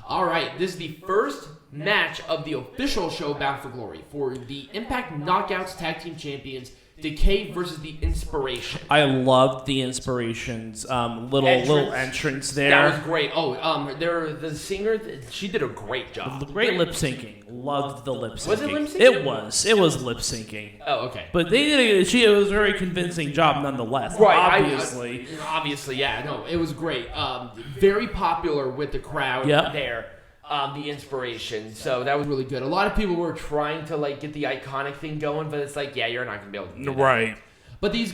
All right, this is the first match of the official show Bound for Glory for the Impact Knockouts Tag Team Champions, Decay versus the Inspiration. I loved the Inspiration's little entrance there. That was great. The singer, she did a great job. Great lip syncing. Loved the lip syncing. Was it lip syncing? It was lip syncing. Oh, okay. But they did it was a very convincing job nonetheless. Right. Obviously, yeah. No, it was great. Very popular with the crowd there. The Inspiration, so that was really good. A lot of people were trying to get the iconic thing going, but it's you're not gonna be able to do that. Right. But these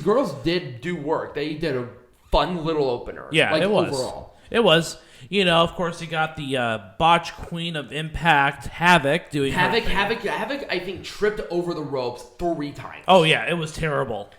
girls did do work. They did a fun little opener. Yeah, it was. Overall. It was. Of course, you got the botch queen of Impact, Havok, doing Havok, I think, tripped over the ropes 3 times. Oh yeah, it was terrible.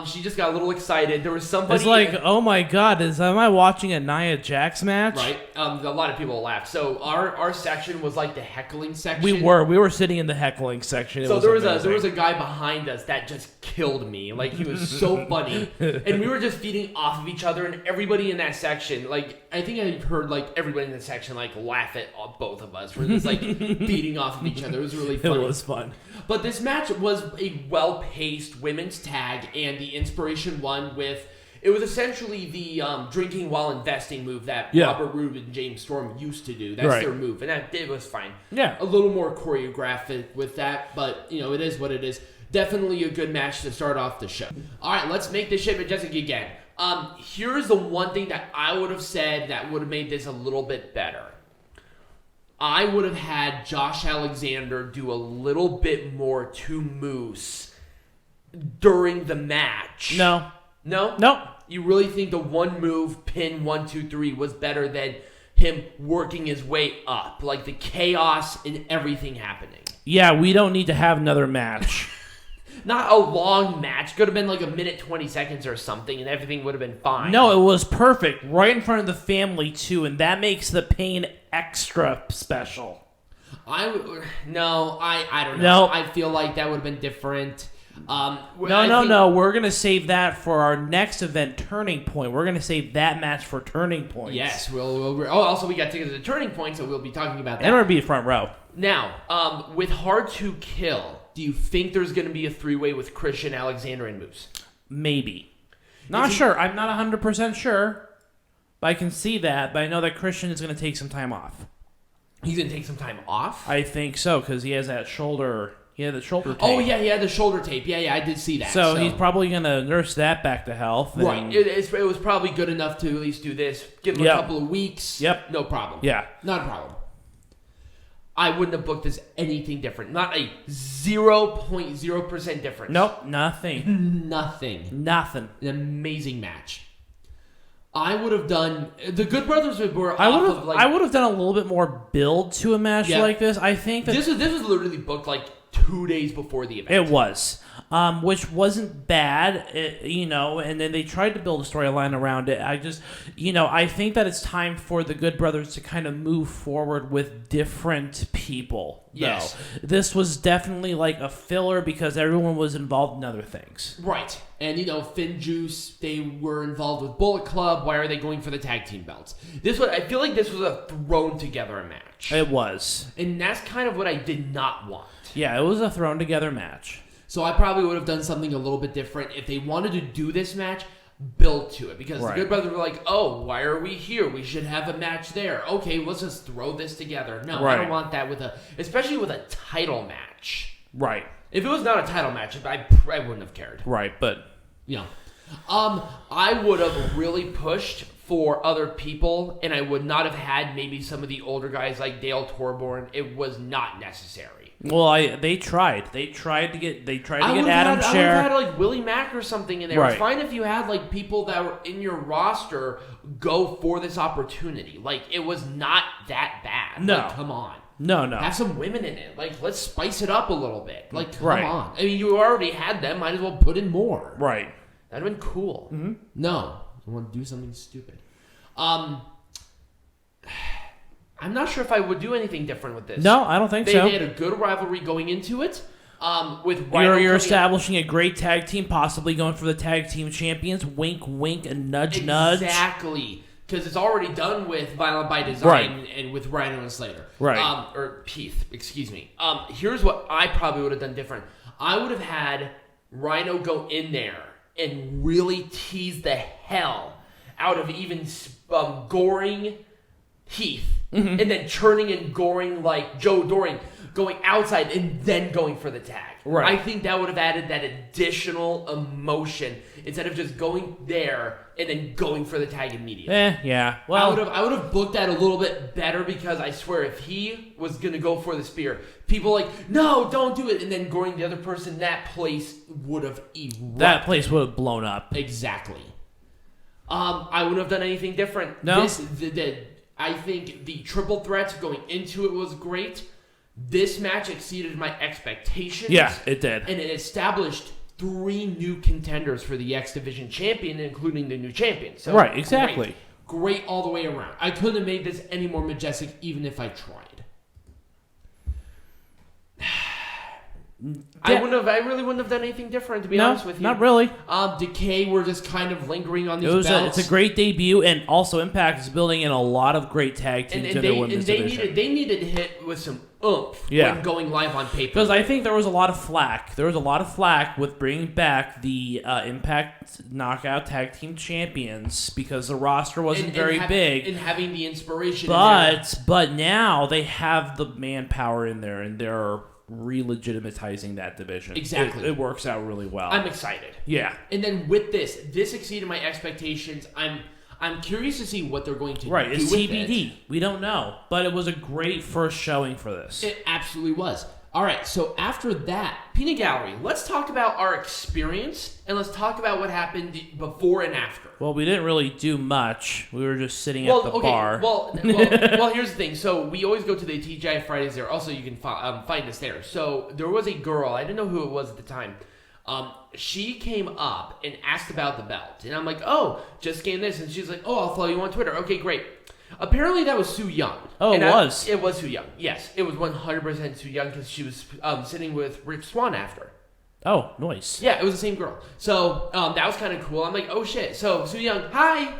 She just got a little excited. There was somebody... It's oh my god, am I watching a Nia Jax match? Right. A lot of people laughed. So our section was the heckling section. We were sitting in the heckling section. So there was a guy behind us that just killed me. He was so funny. And we were just feeding off of each other, and everybody in that section, I think I heard everybody in the section laugh at both of us. We're just feeding off of each other. It was really funny. It was fun. But this match was a well-paced women's tag, and the Inspiration won with... It was essentially the drinking while investing move that Robert Roode and James Storm used to do. That's their move, and it was fine. Yeah. A little more choreographic with that, but, it is what it is. Definitely a good match to start off the show. All right, let's make this shit Majestic again. Here's the one thing that I would have said that would have made this a little bit better. I would have had Josh Alexander do a little bit more to Moose during the match. No. No? No. You really think the one move, pin 1, 2, 3, was better than him working his way up? The chaos and everything happening. Yeah, we don't need to have another match. Not a long match. Could have been a minute 20 seconds or something, and everything would have been fine. No, it was perfect. Right in front of the family, too, and that makes the pain extra special. I don't know. No. I feel like that would have been different. No. We're going to save that for our next event, Turning Point. We're going to save that match for Turning Point. Yes. Also, we got tickets to the Turning Point, so we'll be talking about that. And we're going to be front row. Now, with Hard to Kill, do you think there's going to be a 3-way with Christian, Alexander, and Moose? Maybe. Not sure. I'm not 100% sure. But I can see that. But I know that Christian is going to take some time off. He's going to take some time off? I think so, because he has that shoulder... He had the shoulder tape. Oh, yeah, he had the shoulder tape. Yeah, I did see that. So he's probably going to nurse that back to health. Right. It was probably good enough to at least do this. Give him a couple of weeks. Yep. No problem. Yeah. Not a problem. I wouldn't have booked this anything different. Not a 0.0% difference. Nope. Nothing. Nothing. An amazing match. I would have done... The Good Brothers were I would have done a little bit more build to a match like this. I think that... This was literally booked 2 days before the event. It was. Which wasn't bad, and then they tried to build a storyline around it. I think that it's time for the Good Brothers to kind of move forward with different people. Yes. Though. This was definitely a filler because everyone was involved in other things. Right. And, Finn Juice, they were involved with Bullet Club. Why are they going for the tag team belts? I feel like this was a thrown together match. It was. And that's kind of what I did not want. Yeah, it was a thrown together match. So I probably would have done something a little bit different. If they wanted to do this match, build to it. Because the Good Brothers were why are we here? We should have a match there. Okay, let's just throw this together. No, I don't want that especially with a title match. Right. If it was not a title match, I wouldn't have cared. Right, but... I would have really pushed for other people, and I would not have had maybe some of the older guys like Dale Torborn. It was not necessary. Well, they tried. They tried to get Adam Scherr. I would have had Willie Mack or something in there. Right. It's fine if you had people that were in your roster go for this opportunity. It was not that bad. No, come on. No. Have some women in it. Let's spice it up a little bit. Come right. on. I mean, you already had them. Might as well put in more. Right. That'd have been cool. Mm-hmm. No, I want to do something stupid. I'm not sure if I would do anything different with this. No, I don't think so. They had a good rivalry going into it. With Rhino you're establishing a great tag team, possibly going for the tag team champions. Wink, wink, and nudge, nudge. Exactly. because it's already done with Violent by Design and with Rhino and Slater. Right. Or Heath, excuse me. Here's what I probably would have done different. I would have had Rhino go in there and really tease the hell out of even goring Heath, and then turning and goring like Joe Doring, going outside and then going for the tag. Right. I think that would have added that additional emotion instead of just going there and then going for the tag immediately. Yeah. Well, I would have booked that a little bit better, because I swear if he was gonna go for the spear, people like, no, don't do it, and then goring the other person, that place would have erupted. That place would have blown up. Exactly. I wouldn't have done anything different. No. I think the triple threat going into it was great. This match exceeded my expectations. Yeah, it did. And it established 3 new contenders for the X Division champion, including the new champion. So right, exactly. Great all the way around. I couldn't have made this any more majestic even if I tried. I really wouldn't have done anything different, to be honest with you. Not really. Decay were just kind of lingering on these belts. It's a great debut, and also Impact is building in a lot of great tag teams in their women's division. They needed to hit with some oomph when going live on paper. Because I think there was a lot of flack. There was a lot of flack with bringing back the Impact Knockout Tag Team Champions because the roster wasn't very big. And having the Iinspiration But now they have the manpower in there, and they're re-legitimatizing that division. Exactly. It works out really well. I'm excited. Yeah. And then with this exceeded my expectations. I'm curious to see what they're going to do. Right, it's with TBD. it. We don't know. But it was a great first showing for this. It absolutely was. All right, so after that, Peanut Gallery, let's talk about our experience, and let's talk about what happened before and after. Well, we didn't really do much. We were just sitting at the bar. Well, here's the thing. So we always go to the TGI Fridays there. Also, you can find us there. So there was a girl. I didn't know who it was at the time. She came up and asked about the belt. And I'm like, oh, just gained this. And she's like, oh, I'll follow you on Twitter. Okay, great. Apparently that was Su Yung. Oh, and it was? It was Su Yung. Yes, it was 100% Su Yung because she was sitting with Rip Swann after. Oh, nice. Yeah, it was the same girl. So that was kind of cool. I'm like, oh shit. So Su Yung, hi.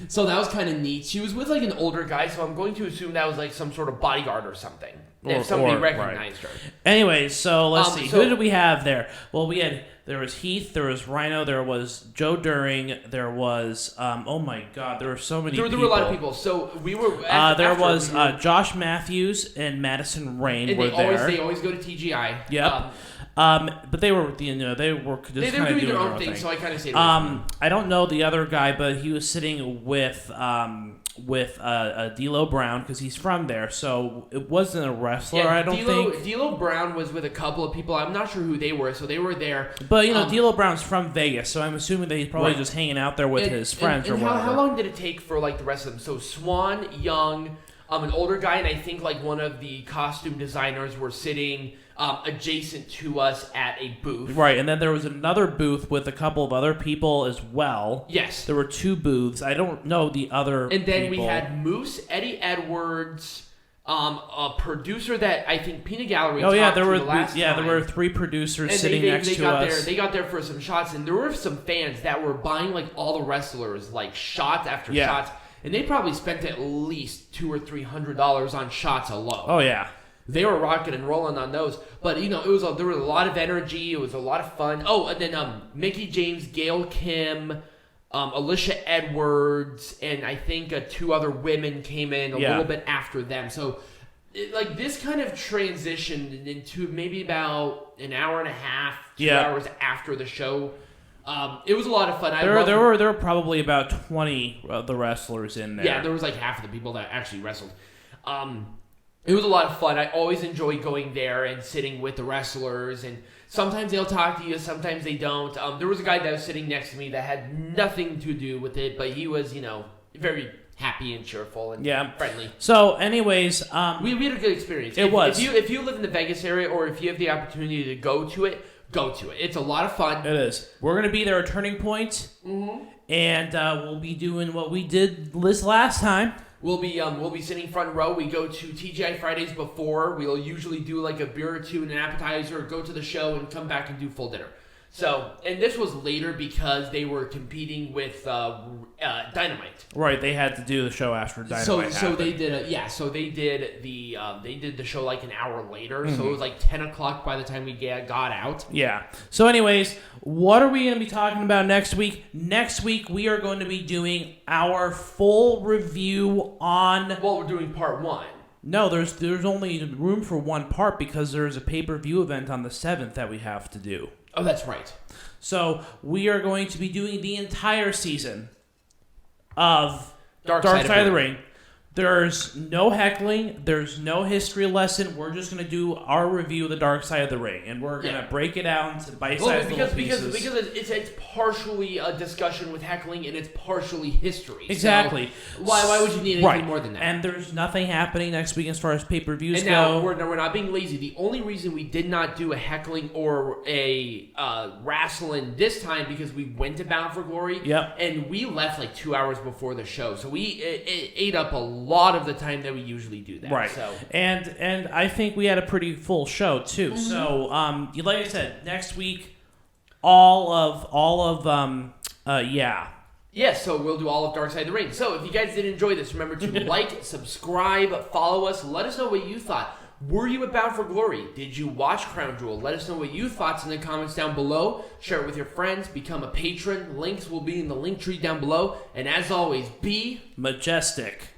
So that was kind of neat. She was with like an older guy, so I'm going to assume that was like some sort of bodyguard or something. If somebody recognized her. Anyway, so let's see. Who did we have there? Well, there was Heath, there was Rhino, there was Joe Doring, there was oh my god, there were so many people. There were a lot of people. So we were there was Josh Matthews and Madison Rayne were there. They always go to TGI. Yep. But they were they were just they were doing their own thing, so I kind of stayed away from them. I don't know the other guy, but he was sitting with D'Lo Brown because he's from there, so it wasn't a wrestler. I don't think D'Lo Brown was with a couple of people. I'm not sure who they were, so they were there. But D'Lo Brown's from Vegas, so I'm assuming that he's probably just hanging out there with his friends or whatever. How long did it take for like the rest of them? So Swann, Young, an older guy, and I think like one of the costume designers were sitting adjacent to us at a booth. Right, and then there was another booth with a couple of other people as well. Yes. There were 2 booths. I don't know the other And then people. we had Moose, Eddie Edwards, a producer that I think Peanut Gallery talked to the last time. There were 3 producers and sitting next to us. They got there for some shots, and there were some fans that were buying like all the wrestlers, like shots after shots, and they probably spent at least $200 or $300 on shots alone. Oh yeah. They were rocking and rolling on those, but there was a lot of energy. It was a lot of fun. Oh, and then Mickie James, Gail Kim, Alicia Edwards, and I think 2 other women came in a little bit after them. So, this kind of transitioned into maybe about an hour and a half, 2 hours after the show. It was a lot of fun. There were probably about 20 of the wrestlers in there. Yeah, there was like half of the people that actually wrestled. It was a lot of fun. I always enjoy going there and sitting with the wrestlers, and sometimes they'll talk to you, sometimes they don't. There was a guy that was sitting next to me that had nothing to do with it, but he was, very happy and cheerful and friendly. So, anyways, we had a good experience. If you live in the Vegas area, or if you have the opportunity to go to it, go to it. It's a lot of fun. It is. We're going to be there at Turning Point, and we'll be doing what we did this last time. We'll be sitting front row. We go to TGI Fridays before. We'll usually do like a beer or 2 and an appetizer, go to the show, and come back and do full dinner. So, and this was later because they were competing with Dynamite. Right, they had to do the show after Dynamite. So they did so they did the show like an hour later. So it was like 10 o'clock by the time we got out. Yeah. So anyways, what are we going to be talking about next week? Next week we are going to be doing our full review on. Well, we're doing part 1. No, there's only room for one part because there's a pay-per-view event on the 7th that we have to do. Oh, that's right. So we are going to be doing the entire season of Dark Side of the Ring. There's no heckling. There's no history lesson. We're just going to do our review of the Dark Side of the Ring, and we're going to break it out into bite-sized little pieces. Because it's partially a discussion with heckling, and it's partially history. Exactly. So why would you need anything more than that? And there's nothing happening next week as far as pay-per-views go. Now, we're not being lazy. The only reason we did not do a heckling or a wrestling this time because we went to Bound for Glory. Yep. And we left like 2 hours before the show. So we ate up a lot of the time that we usually do that. Right. So. And I think we had a pretty full show too. Mm-hmm. So like I said, next week Yes, so we'll do all of Dark Side of the Ring. So if you guys did enjoy this, remember to like, subscribe, follow us. Let us know what you thought. Were you at Bound for Glory? Did you watch Crown Jewel? Let us know what you thought in the comments down below. Share it with your friends. Become a patron. Links will be in the link tree down below. And as always, be majestic.